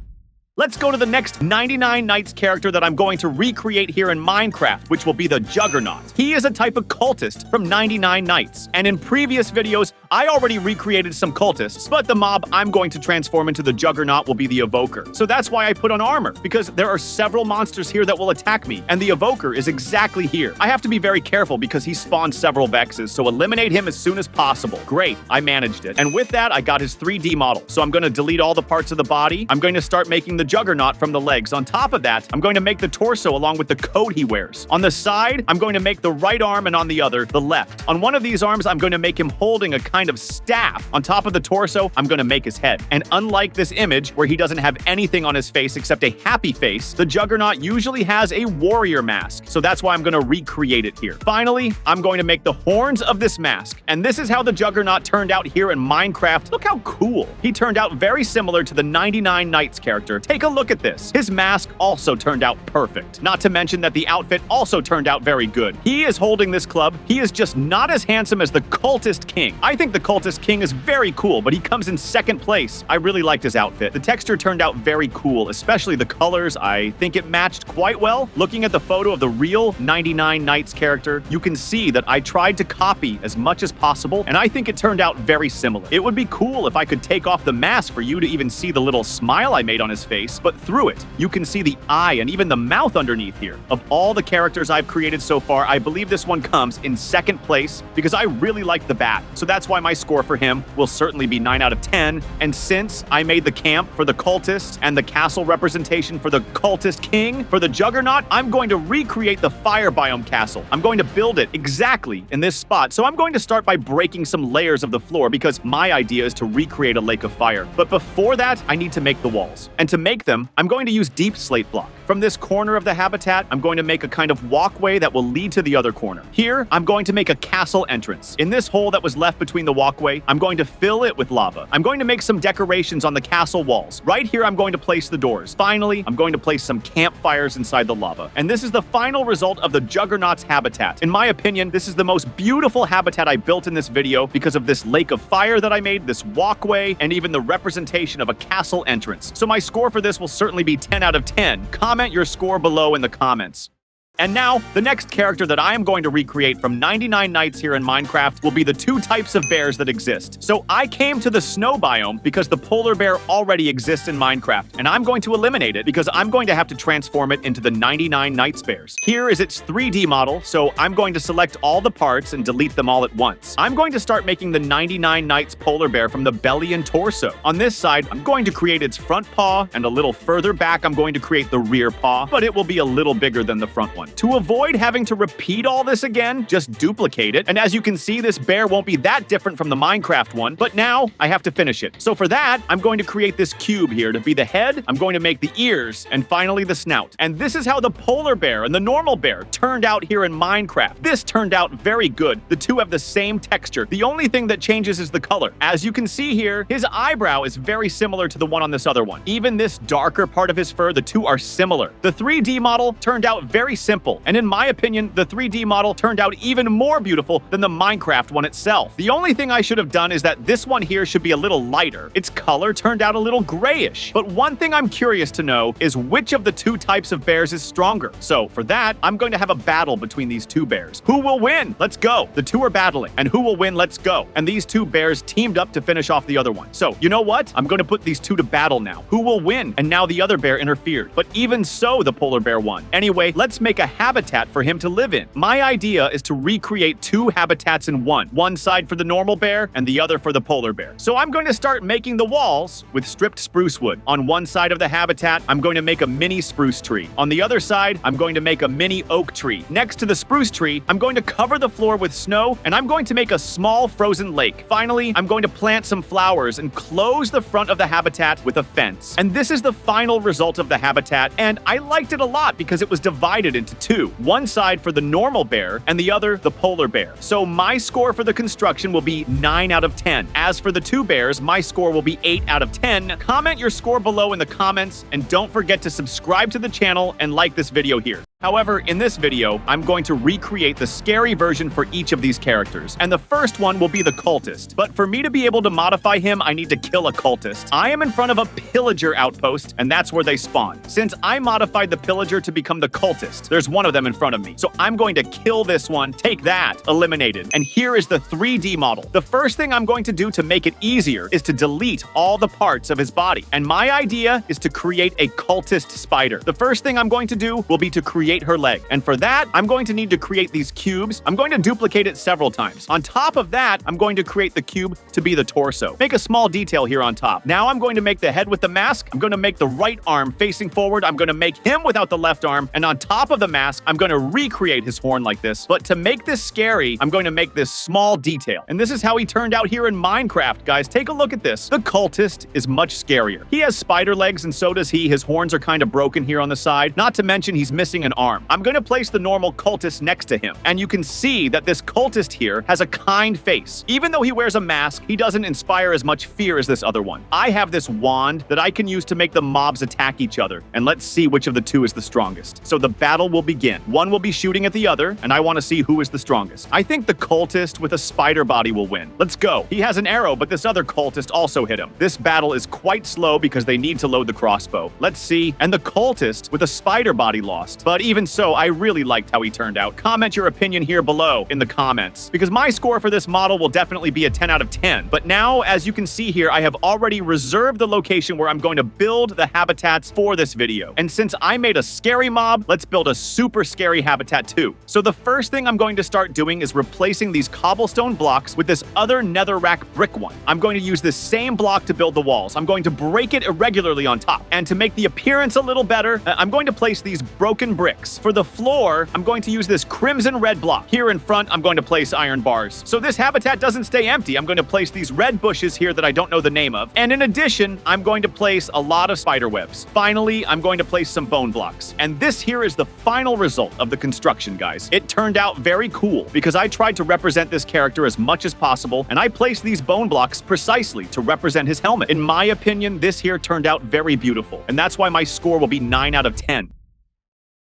Let's go to the next 99 Nights character that I'm going to recreate here in Minecraft, which will be the Juggernaut. He is a type of cultist from 99 Nights. And in previous videos, I already recreated some cultists, but the mob I'm going to transform into the Juggernaut will be the Evoker. So that's why I put on armor, because there are several monsters here that will attack me, and the Evoker is exactly here. I have to be very careful because he spawned several Vexes, so eliminate him as soon as possible. Great, I managed it. And with that, I got his 3D model. So I'm going to delete all the parts of the body. I'm going to start making the Juggernaut from the legs. On top of that, I'm going to make the torso along with the coat he wears. On the side, I'm going to make the right arm, and on the other, the left. On one of these arms, I'm going to make him holding a kind of staff. On top of the torso, I'm going to make his head. And unlike this image, where he doesn't have anything on his face except a happy face, the Juggernaut usually has a warrior mask. So that's why I'm going to recreate it here. Finally, I'm going to make the horns of this mask. And this is how the Juggernaut turned out here in Minecraft. Look how cool. He turned out very similar to the 99 Nights character. Take a look at this. His mask also turned out perfect. Not to mention that the outfit also turned out very good. He is holding this club. He is just not as handsome as the Cultist King. I think the Cultist King is very cool, but he comes in second place. I really liked his outfit. The texture turned out very cool, especially the colors. I think it matched quite well. Looking at the photo of the real 99 Nights character, you can see that I tried to copy as much as possible, and I think it turned out very similar. It would be cool if I could take off the mask for you to even see the little smile I made on his face. face, but through it, you can see the eye and even the mouth underneath here. Of all the characters I've created so far, I believe this one comes in second place because I really like the bat. So that's why my score for him will certainly be 9 out of 10. And since I made the camp for the Cultist and the castle representation for the Cultist King, for the Juggernaut, I'm going to recreate the fire biome castle. I'm going to build it exactly in this spot. So I'm going to start by breaking some layers of the floor because my idea is to recreate a lake of fire. But before that, I need to make the walls. And to make them, I'm going to use deep slate block. From this corner of the habitat, I'm going to make a kind of walkway that will lead to the other corner. Here, I'm going to make a castle entrance. In this hole that was left between the walkway, I'm going to fill it with lava. I'm going to make some decorations on the castle walls. Right here, I'm going to place the doors. Finally, I'm going to place some campfires inside the lava. And this is the final result of the Juggernaut's habitat. In my opinion, this is the most beautiful habitat I built in this video because of this lake of fire that I made, this walkway, and even the representation of a castle entrance. So my score for this will certainly be 10 out of 10. Comment your score below in the comments. And now, the next character that I am going to recreate from 99 Nights here in Minecraft will be the two types of bears that exist. So I came to the snow biome because the polar bear already exists in Minecraft, and I'm going to eliminate it because I'm going to have to transform it into the 99 Nights bears. Here is its 3D model, so I'm going to select all the parts and delete them all at once. I'm going to start making the 99 Nights polar bear from the belly and torso. On this side, I'm going to create its front paw, and a little further back, I'm going to create the rear paw, but it will be a little bigger than the front one. To avoid having to repeat all this again, just duplicate it. And as you can see, this bear won't be that different from the Minecraft one, but now I have to finish it. So for that, I'm going to create this cube here to be the head. I'm going to make the ears and finally the snout. And this is how the polar bear and the normal bear turned out here in Minecraft. This turned out very good. The two have the same texture. The only thing that changes is the color. As you can see here, his eyebrow is very similar to the one on this other one. Even this darker part of his fur, the two are similar. The 3D model turned out very simple. And in my opinion, the 3D model turned out even more beautiful than the Minecraft one itself. The only thing I should have done is that this one here should be a little lighter. Its color turned out a little grayish. But one thing I'm curious to know is which of the two types of bears is stronger. So for that, I'm going to have a battle between these two bears. Who will win? Let's go. The two are battling. And who will win? Let's go. And these two bears teamed up to finish off the other one. So you know what? I'm going to put these two to battle now. Who will win? And now the other bear interfered. But even so, the polar bear won. Anyway, let's make a habitat for him to live in. My idea is to recreate two habitats in one side for the normal bear and the other for the polar bear. So I'm going to start making the walls with stripped spruce wood. On one side of the habitat, I'm going to make a mini spruce tree. On the other side, I'm going to make a mini oak tree. Next to the spruce tree, I'm going to cover the floor with snow, and I'm going to make a small frozen lake. Finally, I'm going to plant some flowers and close the front of the habitat with a fence. And this is the final result of the habitat, and I liked it a lot because it was divided into two. One side for the normal bear and the other the polar bear. So my score for the construction will be 9 out of 10. As for the two bears, my score will be 8 out of 10. Comment your score below in the comments, and don't forget to subscribe to the channel and like this video here. However, in this video, I'm going to recreate the scary version for each of these characters, and the first one will be the Cultist. But for me to be able to modify him, I need to kill a Cultist. I am in front of a pillager outpost, and that's where they spawn. Since I modified the pillager to become the Cultist, there's one of them in front of me. So I'm going to kill this one, take that, eliminated. And here is the 3D model. The first thing I'm going to do to make it easier is to delete all the parts of his body. And my idea is to create a Cultist spider. The first thing I'm going to do will be to create her leg. And for that, I'm going to need to create these cubes. I'm going to duplicate it several times. On top of that, I'm going to create the cube to be the torso. Make a small detail here on top. Now I'm going to make the head with the mask. I'm going to make the right arm facing forward. I'm going to make him without the left arm. And on top of the mask, I'm going to recreate his horn like this. But to make this scary, I'm going to make this small detail. And this is how he turned out here in Minecraft, guys. Take a look at this. The Cultist is much scarier. He has spider legs, and so does he. His horns are kind of broken here on the side. Not to mention he's missing an arm. I'm going to place the normal Cultist next to him, and you can see that this Cultist here has a kind face. Even though he wears a mask, he doesn't inspire as much fear as this other one. I have this wand that I can use to make the mobs attack each other, and let's see which of the two is the strongest. So the battle will begin. One will be shooting at the other, and I want to see who is the strongest. I think the Cultist with a spider body will win. Let's go. He has an arrow, but this other Cultist also hit him. This battle is quite slow because they need to load the crossbow. Let's see. And the Cultist with a spider body lost. But even so, I really liked how he turned out. Comment your opinion here below in the comments, because my score for this model will definitely be a 10 out of 10. But now, as you can see here, I have already reserved the location where I'm going to build the habitats for this video. And since I made a scary mob, let's build a super scary habitat too. So the first thing I'm going to start doing is replacing these cobblestone blocks with this other netherrack brick one. I'm going to use this same block to build the walls. I'm going to break it irregularly on top. And to make the appearance a little better, I'm going to place these broken bricks. For the floor, I'm going to use this crimson red block. Here in front, I'm going to place iron bars. So this habitat doesn't stay empty. I'm going to place these red bushes here that I don't know the name of. And in addition, I'm going to place a lot of spider webs. Finally, I'm going to place some bone blocks. And this here is the final result of the construction, guys. It turned out very cool because I tried to represent this character as much as possible, and I placed these bone blocks precisely to represent his helmet. In my opinion, this here turned out very beautiful, and that's why my score will be 9 out of 10.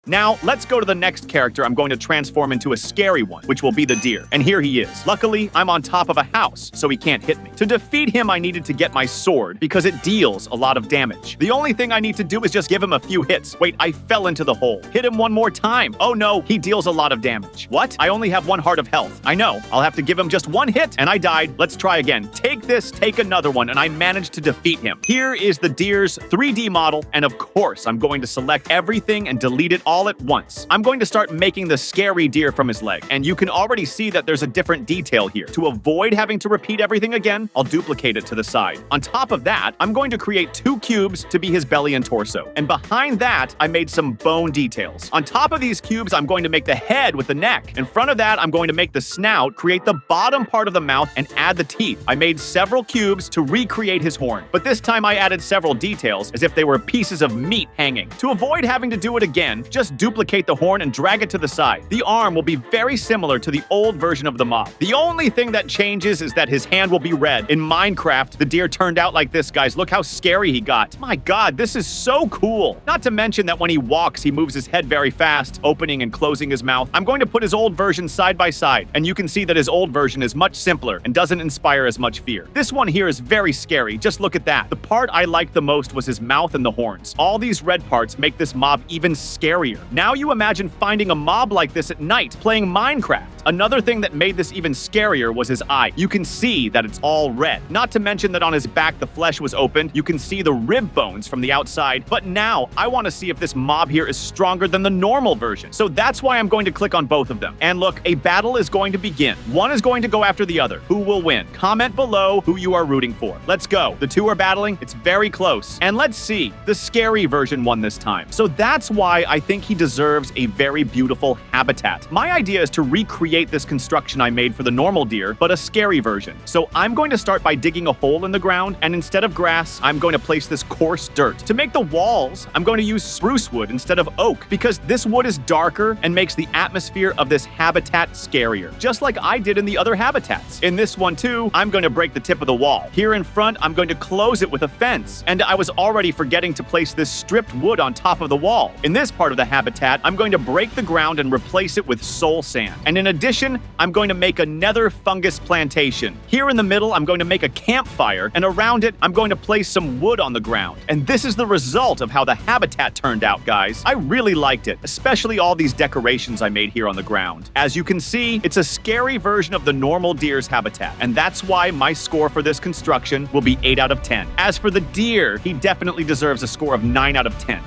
Now, let's go to the next character I'm going to transform into a scary one, which will be the deer. And here he is. Luckily, I'm on top of a house, so he can't hit me. To defeat him, I needed to get my sword, because it deals a lot of damage. The only thing I need to do is just give him a few hits. Wait, I fell into the hole. Hit him one more time. Oh no, he deals a lot of damage. What? I only have 1 heart of health. I know. I'll have to give him just 1 hit, and I died. Let's try again. Take this, take another one, and I managed to defeat him. Here is the deer's 3D model, and of course, I'm going to select everything and delete it all at once. I'm going to start making the scary deer from his leg, and you can already see that there's a different detail here. To avoid having to repeat everything again, I'll duplicate it to the side. On top of that, I'm going to create 2 cubes to be his belly and torso. And behind that, I made some bone details. On top of these cubes, I'm going to make the head with the neck. In front of that, I'm going to make the snout, create the bottom part of the mouth, and add the teeth. I made several cubes to recreate his horn, but this time I added several details as if they were pieces of meat hanging. To avoid having to do it again, just duplicate the horn and drag it to the side. The arm will be very similar to the old version of the mob. The only thing that changes is that his hand will be red. In Minecraft, the deer turned out like this, guys. Look how scary he got. My God, this is so cool. Not to mention that when he walks, he moves his head very fast, opening and closing his mouth. I'm going to put his old version side by side, and you can see that his old version is much simpler and doesn't inspire as much fear. This one here is very scary. Just look at that. The part I liked the most was his mouth and the horns. All these red parts make this mob even scarier. Now you imagine finding a mob like this at night playing Minecraft. Another thing that made this even scarier was his eye. You can see that it's all red. Not to mention that on his back the flesh was opened. You can see the rib bones from the outside. But now I want to see if this mob here is stronger than the normal version. So that's why I'm going to click on both of them. And look, a battle is going to begin. One is going to go after the other. Who will win? Comment below who you are rooting for. Let's go. The 2 are battling. It's very close. And let's see. The scary version won this time. So that's why I think he deserves a very beautiful habitat. My idea is to recreate this construction I made for the normal deer, but a scary version. So I'm going to start by digging a hole in the ground, and instead of grass, I'm going to place this coarse dirt. To make the walls, I'm going to use spruce wood instead of oak, because this wood is darker and makes the atmosphere of this habitat scarier, just like I did in the other habitats. In this one too, I'm going to break the tip of the wall. Here in front, I'm going to close it with a fence, and I was already forgetting to place this stripped wood on top of the wall. In this part of the habitat, I'm going to break the ground and replace it with soul sand. And in addition, I'm going to make a nether fungus plantation. Here in the middle, I'm going to make a campfire, and around it, I'm going to place some wood on the ground. And this is the result of how the habitat turned out, guys. I really liked it, especially all these decorations I made here on the ground. As you can see, it's a scary version of the normal deer's habitat, and that's why my score for this construction will be 8 out of 10. As for the deer, he definitely deserves a score of 9 out of 10.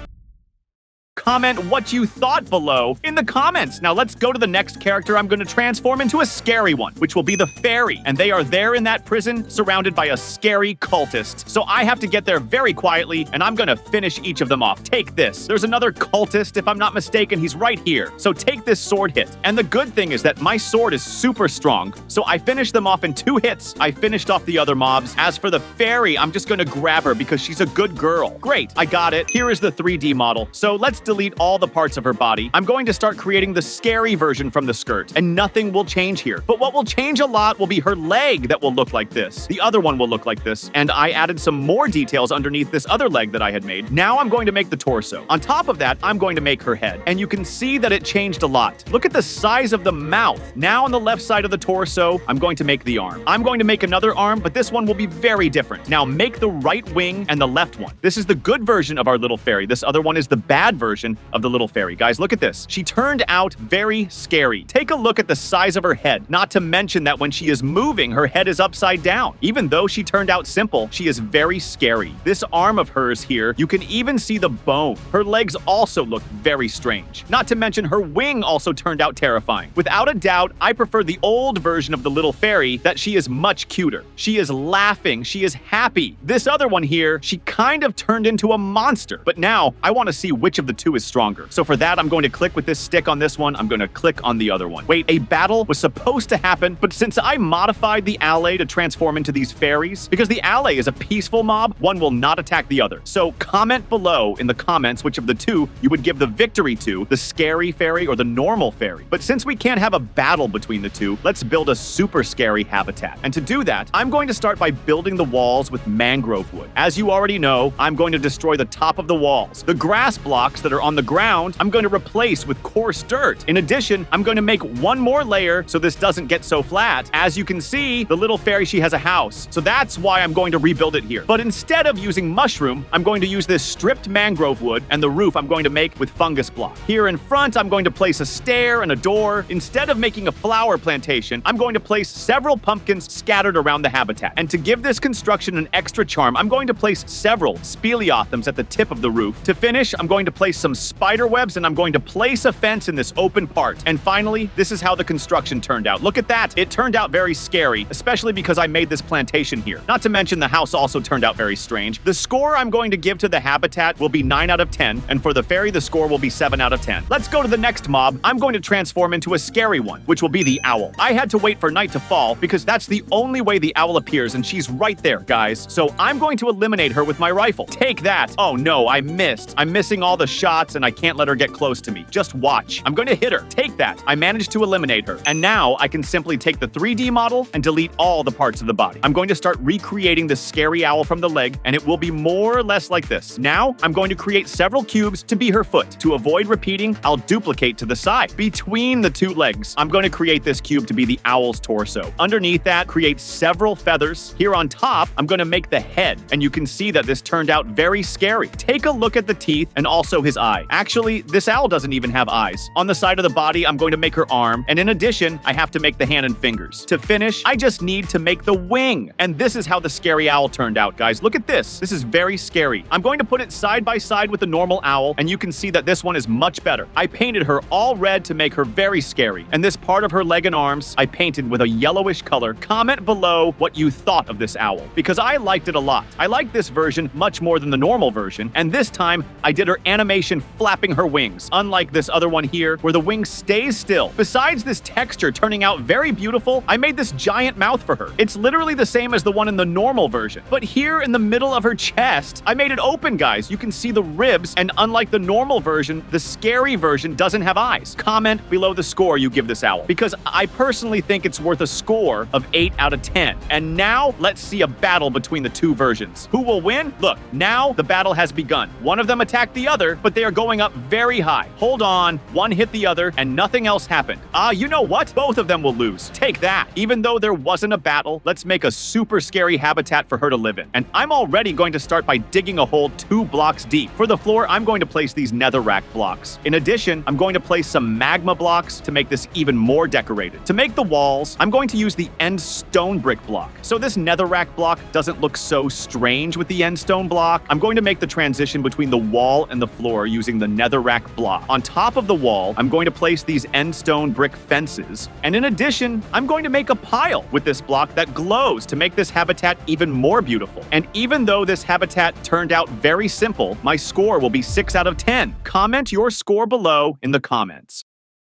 Comment what you thought below in the comments. Now let's go to the next character I'm going to transform into a scary one, which will be the fairy. And they are there in that prison, surrounded by a scary cultist. So I have to get there very quietly, and I'm going to finish each of them off. Take this. There's another cultist, if I'm not mistaken. He's right here. So take this sword hit. And the good thing is that my sword is super strong. So I finished them off in 2 hits. I finished off the other mobs. As for the fairy, I'm just going to grab her because she's a good girl. Great. I got it. Here is the 3D model. So let's delete all the parts of her body. I'm going to start creating the scary version from the skirt, and nothing will change here. But what will change a lot will be her leg that will look like this. The other one will look like this, and I added some more details underneath this other leg that I had made. Now I'm going to make the torso. On top of that, I'm going to make her head, and you can see that it changed a lot. Look at the size of the mouth. Now on the left side of the torso, I'm going to make the arm. I'm going to make another arm, but this one will be very different. Now make the right wing and the left one. This is the good version of our little fairy. This other one is the bad version. version of the little fairy. Guys, look at this. She turned out very scary. Take a look at the size of her head. Not to mention that when she is moving, her head is upside down. Even though she turned out simple, she is very scary. This arm of hers here, you can even see the bone. Her legs also look very strange. Not to mention her wing also turned out terrifying. Without a doubt, I prefer the old version of the little fairy, that she is much cuter. She is laughing. She is happy. This other one here, she kind of turned into a monster. But now, I want to see which of the two is stronger. So for that, I'm going to click with this stick on this one. I'm going to click on the other one. Wait, a battle was supposed to happen, but since I modified the ally to transform into these fairies, because the ally is a peaceful mob, one will not attack the other. So comment below in the comments which of the two you would give the victory to, the scary fairy or the normal fairy. But since we can't have a battle between the two, let's build a super scary habitat. And to do that, I'm going to start by building the walls with mangrove wood. As you already know, I'm going to destroy the top of the walls. The grass blocks that are on the ground, I'm going to replace with coarse dirt. In addition, I'm going to make one more layer so this doesn't get so flat. As you can see, the little fairy, she has a house. So that's why I'm going to rebuild it here. But instead of using mushroom, I'm going to use this stripped mangrove wood, and the roof I'm going to make with fungus block. Here in front, I'm going to place a stair and a door. Instead of making a flower plantation, I'm going to place several pumpkins scattered around the habitat. And to give this construction an extra charm, I'm going to place several speleothems at the tip of the roof. To finish, I'm going to place some spider webs, and I'm going to place a fence in this open part. And finally, this is how the construction turned out. Look at that. It turned out very scary, especially because I made this plantation here. Not to mention the house also turned out very strange. The score I'm going to give to the habitat will be 9 out of 10, and for the fairy, the score will be 7 out of 10. Let's go to the next mob. I'm going to transform into a scary one, which will be the owl. I had to wait for night to fall because that's the only way the owl appears, and she's right there, guys. So I'm going to eliminate her with my rifle. Take that. Oh no, I missed. I'm missing all the shots, and I can't let her get close to me. Just watch. I'm going to hit her. Take that. I managed to eliminate her. And now I can simply take the 3D model and delete all the parts of the body. I'm going to start recreating the scary owl from the leg, and it will be more or less like this. Now, I'm going to create several cubes to be her foot. To avoid repeating, I'll duplicate to the side. Between the two legs, I'm going to create this cube to be the owl's torso. Underneath that, create several feathers. Here on top, I'm going to make the head, and you can see that this turned out very scary. Take a look at the teeth and also his eye. Actually, this owl doesn't even have eyes. On the side of the body, I'm going to make her arm, and in addition, I have to make the hand and fingers. To finish, I just need to make the wing. And this is how the scary owl turned out, guys. Look at this. This is very scary. I'm going to put it side by side with the normal owl, and you can see that this one is much better. I painted her all red to make her very scary, and this part of her leg and arms, I painted with a yellowish color. Comment below what you thought of this owl, because I liked it a lot. I like this version much more than the normal version, and this time, I did her animation flapping her wings, unlike this other one here, where the wing stays still. Besides this texture turning out very beautiful, I made this giant mouth for her. It's literally the same as the one in the normal version, but here in the middle of her chest, I made it open, guys. You can see the ribs, and unlike the normal version, the scary version doesn't have eyes. Comment below the score you give this owl, because I personally think it's worth a score of 8 out of 10. And now, let's see a battle between the two versions. Who will win? Look, now the battle has begun. One of them attacked the other, but they are going up very high. Hold on, one hit the other, and nothing else happened. You know what? Both of them will lose. Take that. Even though there wasn't a battle, let's make a super scary habitat for her to live in. And I'm already going to start by digging a hole 2 blocks deep. For the floor, I'm going to place these netherrack blocks. In addition, I'm going to place some magma blocks to make this even more decorated. To make the walls, I'm going to use the end stone brick block. So this netherrack block doesn't look so strange with the end stone block. I'm going to make the transition between the wall and the floor using the netherrack block. On top of the wall, I'm going to place these end stone brick fences. And in addition, I'm going to make a pile with this block that glows to make this habitat even more beautiful. And even though this habitat turned out very simple, my score will be 6 out of 10. Comment your score below in the comments.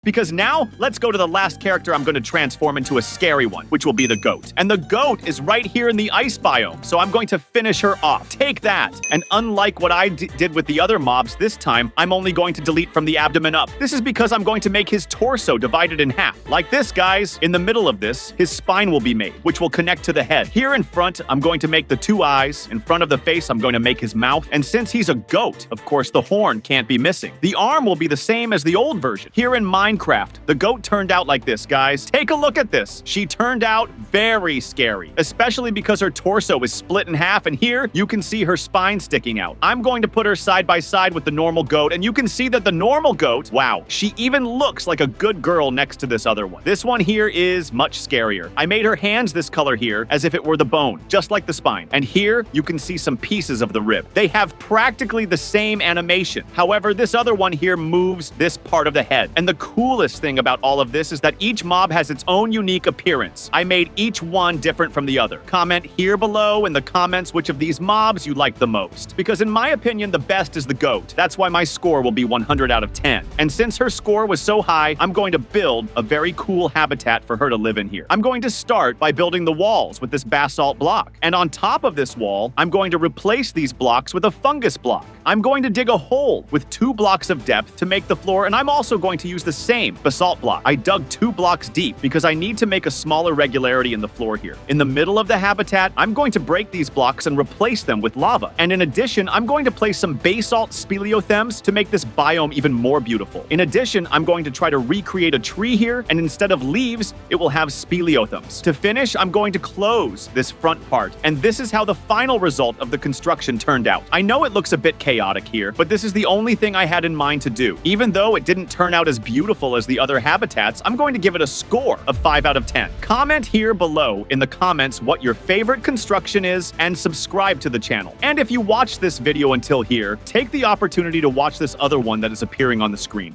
Because now, let's go to the last character I'm going to transform into a scary one, which will be the goat. And the goat is right here in the ice biome, so I'm going to finish her off. Take that! And unlike what I did with the other mobs, this time, I'm only going to delete from the abdomen up. This is because I'm going to make his torso divided in half. Like this, guys. In the middle of this, his spine will be made, which will connect to the head. Here in front, I'm going to make the 2 eyes. In front of the face, I'm going to make his mouth. And since he's a goat, of course, the horn can't be missing. The arm will be the same as the old version. Here in Minecraft, Minecraft. The goat turned out like this, guys. Take a look at this. She turned out very scary, especially because her torso is split in half, and here you can see her spine sticking out. I'm going to put her side by side with the normal goat, and you can see that the normal goat, wow, she even looks like a good girl next to this other one. This one here is much scarier. I made her hands this color here as if it were the bone, just like the spine. And here you can see some pieces of the rib. They have practically the same animation. However, this other one here moves this part of the head. And the coolest thing about all of this is that each mob has its own unique appearance. I made each one different from the other. Comment here below in the comments which of these mobs you like the most. Because in my opinion, the best is the goat. That's why my score will be 100 out of 10. And since her score was so high, I'm going to build a very cool habitat for her to live in here. I'm going to start by building the walls with this basalt block. And on top of this wall, I'm going to replace these blocks with a fungus block. I'm going to dig a hole with 2 blocks of depth to make the floor, and I'm also going to use the same basalt block. I dug 2 blocks deep because I need to make a smaller regularity in the floor here. In the middle of the habitat, I'm going to break these blocks and replace them with lava. And in addition, I'm going to place some basalt speleothems to make this biome even more beautiful. In addition, I'm going to try to recreate a tree here, and instead of leaves, it will have speleothems. To finish, I'm going to close this front part, and this is how the final result of the construction turned out. I know it looks a bit chaotic here, but this is the only thing I had in mind to do. Even though it didn't turn out as beautiful as the other habitats, I'm going to give it a score of 5 out of 10. Comment here below in the comments what your favorite construction is, and subscribe to the channel. And if you watched this video until here, take the opportunity to watch this other one that is appearing on the screen.